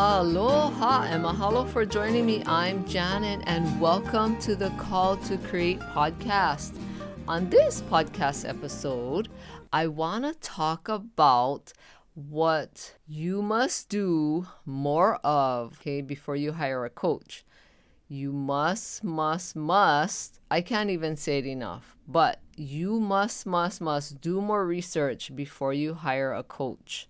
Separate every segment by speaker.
Speaker 1: Aloha and mahalo for joining me. I'm Janet and welcome to the Call to Create podcast. On this podcast episode, I want to talk about what you must do more of, okay, before you hire a coach. You must, I can't even say it enough, but you must do more research before you hire a coach.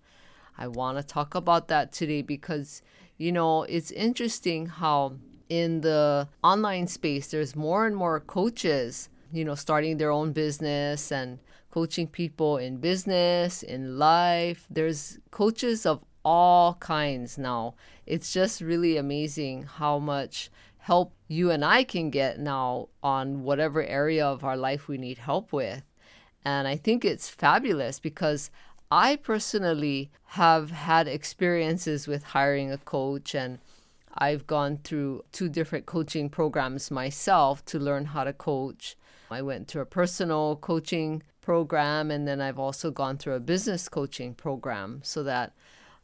Speaker 1: I want to talk about that today because, it's interesting how in the online space, there's more and more coaches, starting their own business and coaching people in business, in life. There's coaches of all kinds now. It's just really amazing how much help you and I can get now on whatever area of our life we need help with. And I think it's fabulous because I personally have had experiences with hiring a coach, and I've gone through 2 different coaching programs myself to learn how to coach. I went through a personal coaching program, and then I've also gone through a business coaching program so that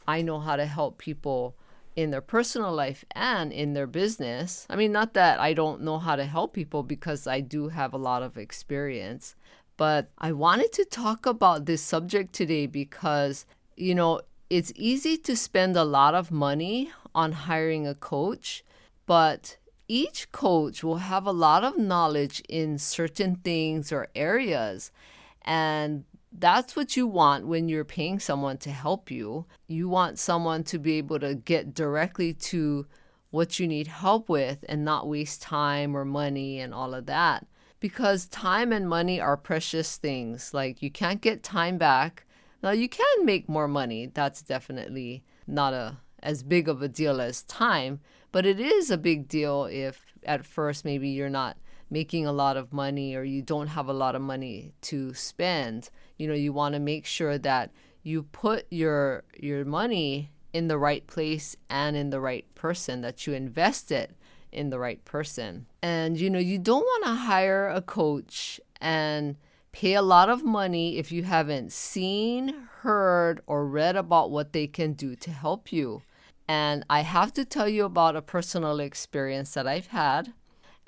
Speaker 1: I know how to help people in their personal life and in their business. I mean, not that I don't know how to help people, because I do have a lot of experience. But I wanted to talk about this subject today because, it's easy to spend a lot of money on hiring a coach, but each coach will have a lot of knowledge in certain things or areas. And that's what you want when you're paying someone to help you. You want someone to be able to get directly to what you need help with and not waste time or money and all of that. Because time and money are precious things. Like, you can't get time back. Now, you can make more money. That's definitely not as big of a deal as time. But it is a big deal if at first maybe you're not making a lot of money or you don't have a lot of money to spend. You want to make sure that you put your money in the right place and in the right person, that you invest it in the right person. And you don't want to hire a coach and pay a lot of money if you haven't seen, heard, or read about what they can do to help you. And I have to tell you about a personal experience that I've had.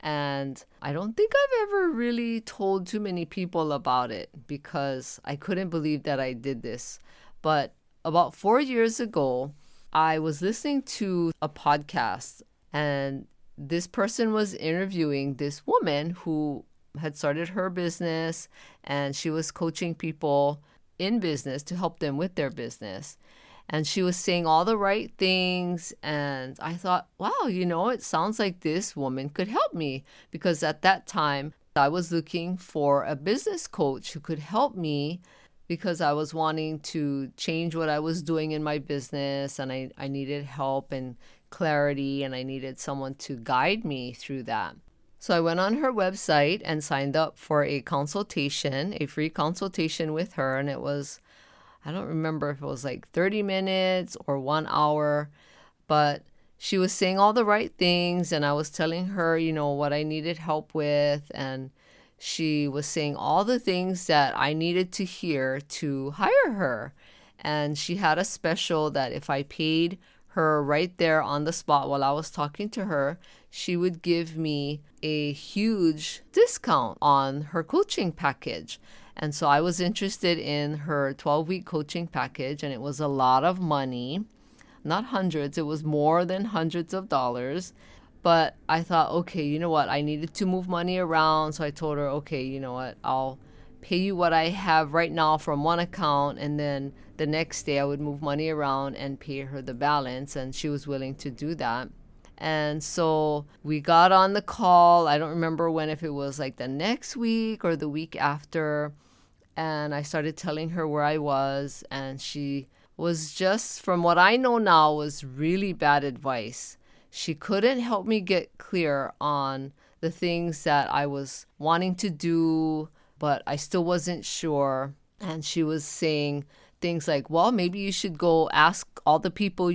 Speaker 1: And I don't think I've ever really told too many people about it because I couldn't believe that I did this. But about 4 years ago, I was listening to a podcast, and this person was interviewing this woman who had started her business, and she was coaching people in business to help them with their business. And she was saying all the right things. And I thought, wow, it sounds like this woman could help me, because at that time I was looking for a business coach who could help me because I was wanting to change what I was doing in my business, and I needed help and clarity, and I needed someone to guide me through that. So I went on her website and signed up for a consultation, a free consultation with her, and it was, I don't remember if it was like 30 minutes or 1 hour, but she was saying all the right things, and I was telling her, what I needed help with, and she was saying all the things that I needed to hear to hire her. And she had a special that if I paid her right there on the spot while I was talking to her, she would give me a huge discount on her coaching package. And so I was interested in her 12-week coaching package, and it was a lot of money, not hundreds, it was more than hundreds of dollars. But I thought, okay, you know what? I needed to move money around. So I told her, okay, you know what? I'll pay you what I have right now from one account, and then the next day I would move money around and pay her the balance. And she was willing to do that. And so we got on the call. I don't remember when, if it was like the next week or the week after. And I started telling her where I was. And she was just, from what I know now, was really bad advice. She couldn't help me get clear on the things that I was wanting to do, but I still wasn't sure. And she was saying things like, well, maybe you should go ask all the people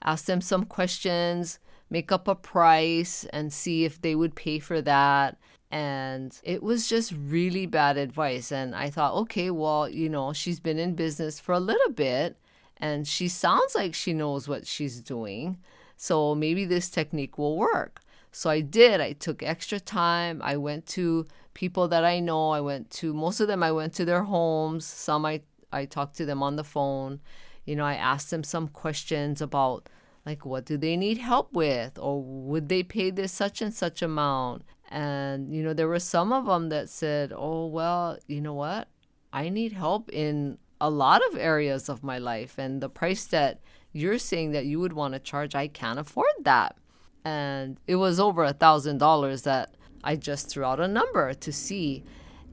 Speaker 1: ask them some questions, make up a price, and see if they would pay for that. And it was just really bad advice. And I thought, okay, well, she's been in business for a little bit, and she sounds like she knows what she's doing. So maybe this technique will work. So I did. I took extra time. I went to people that I know. Most of them, I went to their homes. Some I talked to them on the phone. I asked them some questions about, like, what do they need help with? Or would they pay this such and such amount? And, there were some of them that said, oh, well, you know what? I need help in a lot of areas of my life. And the price that you're saying that you would want to charge, I can't afford that. And it was over $1,000 that I just threw out a number to see.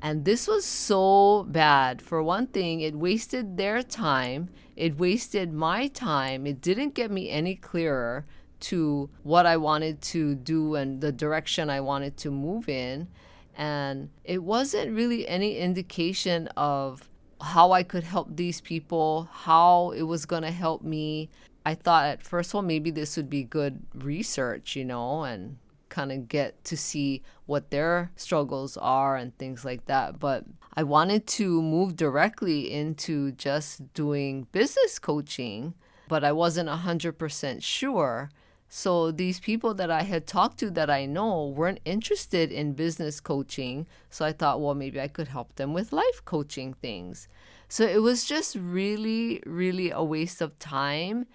Speaker 1: And this was so bad. For one thing, it wasted their time. It wasted my time. It didn't get me any clearer to what I wanted to do and the direction I wanted to move in. And it wasn't really any indication of how I could help these people, how it was going to help me. I thought at first, well, maybe this would be good research, and kind of get to see what their struggles are and things like that. But I wanted to move directly into just doing business coaching, but I wasn't 100% sure. So these people that I had talked to that I know weren't interested in business coaching. So I thought, well, maybe I could help them with life coaching things. So it was just really, really a waste of time.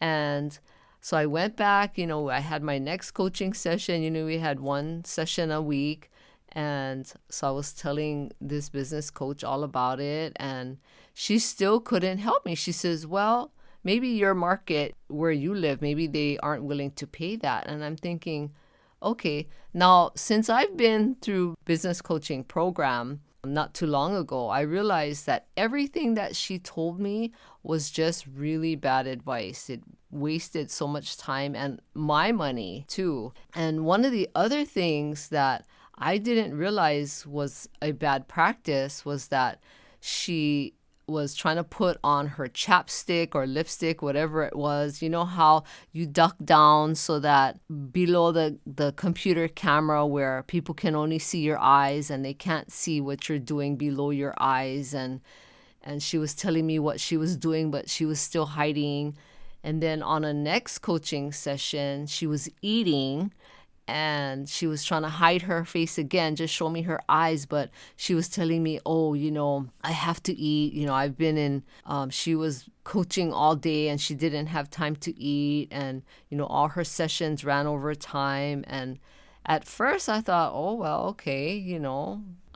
Speaker 1: And so I went back, I had my next coaching session. We had one session a week. And so I was telling this business coach all about it. And she still couldn't help me. She says, well, maybe your market where you live, maybe they aren't willing to pay that. And I'm thinking, okay, now since I've been through business coaching program not too long ago, I realized that everything that she told me was just really bad advice. It wasted so much time and my money too. And one of the other things that I didn't realize was a bad practice was that she was trying to put on her chapstick or lipstick, whatever it was. You know how you duck down so that below the computer camera where people can only see your eyes and they can't see what you're doing below your eyes. And she was telling me what she was doing, but she was still hiding. And then on a next coaching session, she was eating and she was trying to hide her face again, just show me her eyes. But she was telling me, oh, I have to eat. I've been she was coaching all day and she didn't have time to eat. And, all her sessions ran over time. And at first I thought, oh, well, okay,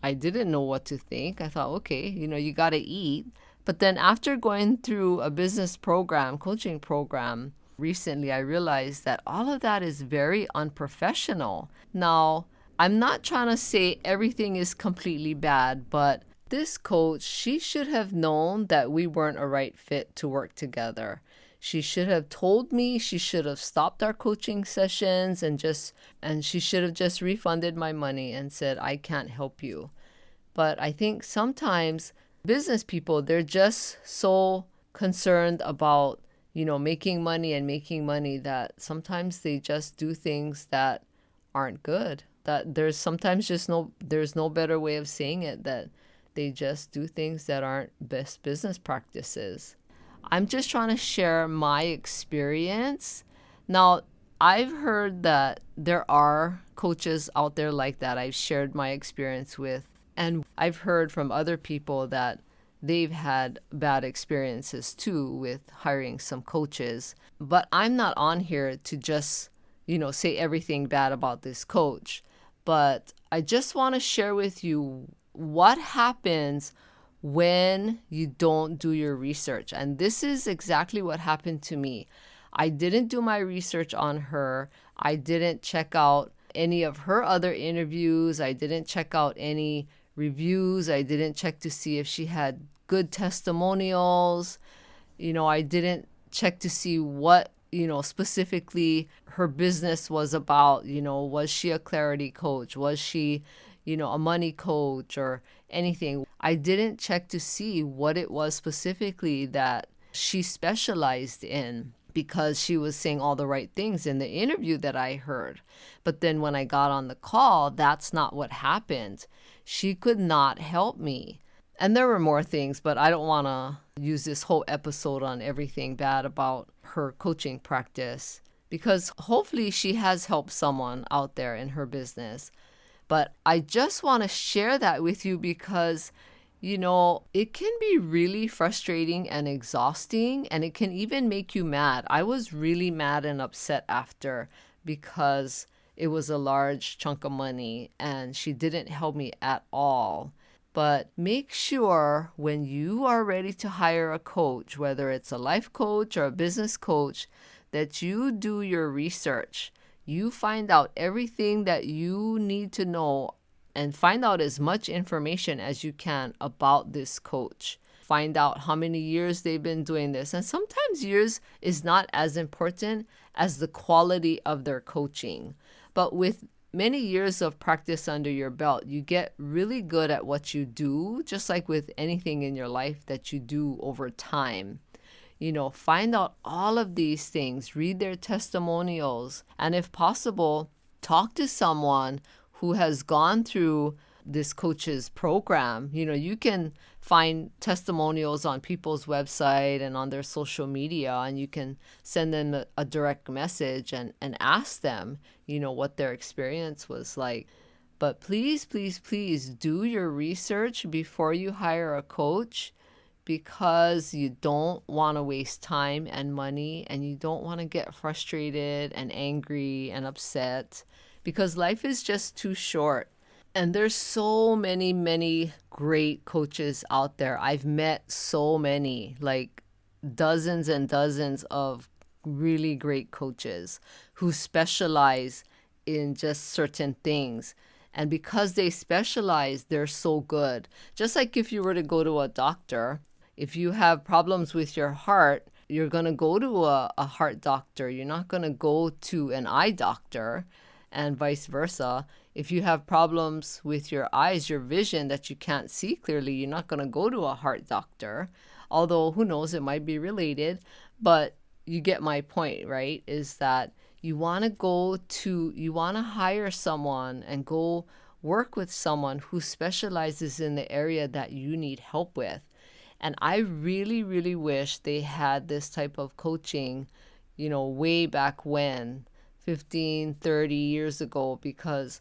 Speaker 1: I didn't know what to think. I thought, okay, you got to eat. But then after going through a business program, coaching program, recently, I realized that all of that is very unprofessional. Now, I'm not trying to say everything is completely bad, but this coach, she should have known that we weren't a right fit to work together. She should have told me. She should have stopped our coaching sessions and she should have just refunded my money and said, I can't help you. But I think sometimes business people, they're just so concerned about making money that sometimes they just do things that aren't good. That there's no better way of saying it, that they just do things that aren't best business practices. I'm just trying to share my experience. Now, I've heard that there are coaches out there like that I've shared my experience with, and I've heard from other people that they've had bad experiences too with hiring some coaches. But I'm not on here to just, say everything bad about this coach. But I just want to share with you what happens when you don't do your research. And this is exactly what happened to me. I didn't do my research on her. I didn't check out any of her other interviews. I didn't check out any reviews. I didn't check to see if she had good testimonials. I didn't check to see what, specifically her business was about. Was she a clarity coach? Was she, a money coach or anything? I didn't check to see what it was specifically that she specialized in, because she was saying all the right things in the interview that I heard. But then when I got on the call, that's not what happened. She could not help me. And there were more things, but I don't want to use this whole episode on everything bad about her coaching practice, because hopefully she has helped someone out there in her business. But I just want to share that with you because, it can be really frustrating and exhausting, and it can even make you mad. I was really mad and upset after because it was a large chunk of money and she didn't help me at all. But make sure when you are ready to hire a coach, whether it's a life coach or a business coach, that you do your research. You find out everything that you need to know and find out as much information as you can about this coach. Find out how many years they've been doing this. And sometimes years is not as important as the quality of their coaching. But with many years of practice under your belt, you get really good at what you do, just like with anything in your life that you do over time. Find out all of these things, read their testimonials, and if possible, talk to someone who has gone through this coach's program. You can find testimonials on people's website and on their social media, and you can send them a direct message and ask them, what their experience was like. But please, please, please do your research before you hire a coach, because you don't want to waste time and money, and you don't want to get frustrated and angry and upset, because life is just too short. And there's so many, many great coaches out there. I've met so many, like dozens and dozens of really great coaches who specialize in just certain things. And because they specialize, they're so good. Just like if you were to go to a doctor, if you have problems with your heart, you're going to go to a heart doctor. You're not going to go to an eye doctor, and vice versa. If you have problems with your eyes, your vision, that you can't see clearly, you're not going to go to a heart doctor. Although, who knows, it might be related. But you get my point, right? Is that you want to hire someone and go work with someone who specializes in the area that you need help with. And I really, really wish they had this type of coaching, way back when, 15, 30 years ago, because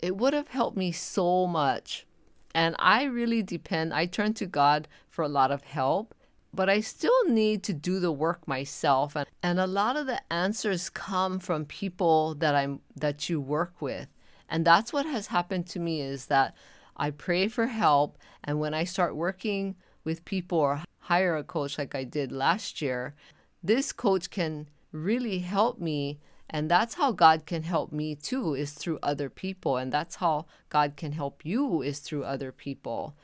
Speaker 1: it would have helped me so much. And I really I turn to God for a lot of help, but I still need to do the work myself. And a lot of the answers come from people that you work with. And that's what has happened to me, is that I pray for help. And when I start working with people or hire a coach like I did last year, this coach can really help me. And that's how God can help me too, is through other people. And that's how God can help you, is through other people.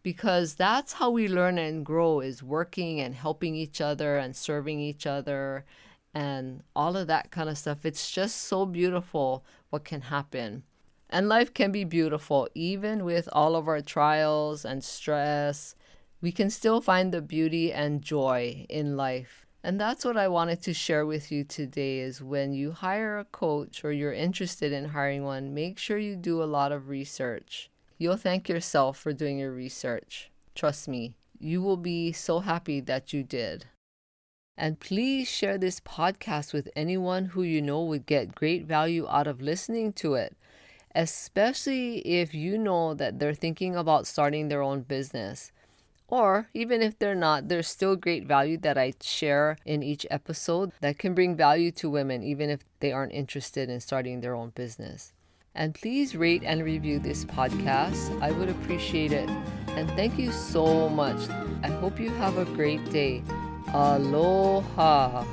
Speaker 1: Because that's how we learn and grow, is working and helping each other and serving each other and all of that kind of stuff. It's just so beautiful what can happen. And life can be beautiful, even with all of our trials and stress. We can still find the beauty and joy in life. And that's what I wanted to share with you today, is when you hire a coach or you're interested in hiring one, make sure you do a lot of research. You'll thank yourself for doing your research. Trust me, you will be so happy that you did. And please share this podcast with anyone who you know would get great value out of listening to it, especially if you know that they're thinking about starting their own business. Or even if they're not, there's still great value that I share in each episode that can bring value to women, even if they aren't interested in starting their own business. And please rate and review this podcast. I would appreciate it. And thank you so much. I hope you have a great day. Aloha.